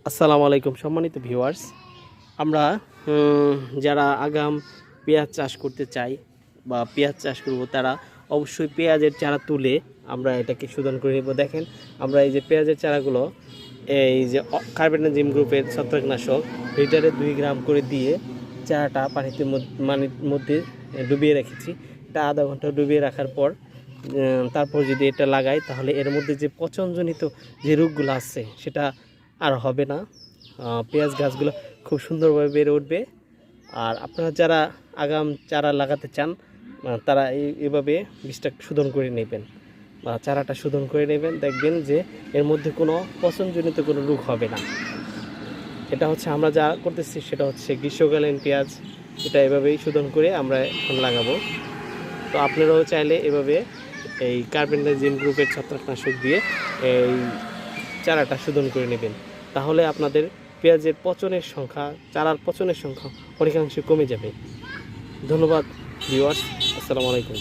আসসালামু আলাইকুম সম্মানিত ভিউয়ার্স। আমরা যারা আগাম পেঁয়াজ চাষ করতে চাই বা পেঁয়াজ চাষ করব তারা অবশ্যই পেঁয়াজের চারা তুলে আমরা এটাকে শোধন করে নেব। দেখেন আমরা এই যে পেঁয়াজের চারাগুলো এই যে কার্বেন্ডাজিম গ্রুপের ছত্রাকনাশক লিটারে 2 গ্রাম করে দিয়ে চারাটা পানিতে মধ্যে ডুবিয়ে রেখেছি। এটা আধা ঘন্টা ডুবিয়ে রাখার পর তারপর যদি এটা লাগাই তাহলে এর মধ্যে যে পচনজনিত যে রোগগুলো আছে সেটা আর হবে না। পেঁয়াজ গাছগুলো খুব সুন্দরভাবে বেড়ে উঠবে। আর আপনারা যারা আগাম চারা লাগাতে চান তারা এইভাবে বীজটা শোধন করে নেবেন বা চারাটা শোধন করে নেবেন, দেখবেন যে এর মধ্যে কোনো পচনজনিত কোনো রোগ হবে না। এটা হচ্ছে আমরা যা করতেছি সেটা হচ্ছে গ্রীষ্মকালীন পেঁয়াজ, এটা এভাবেই শোধন করে আমরা এখন লাগাবো। তো আপনারাও চাইলে এভাবে এই কার্বেন্ডাজিম গ্রুপের ছত্রাকনাশক দিয়ে এই চারাটা শোধন করে নেবেন, তাহলে আপনাদের পেঁয়াজের পচনের সংখ্যা, চারার পচনের সংখ্যা অনেকাংশে কমে যাবে। ধন্যবাদ ভিউয়ার্স, আসসালামু আলাইকুম।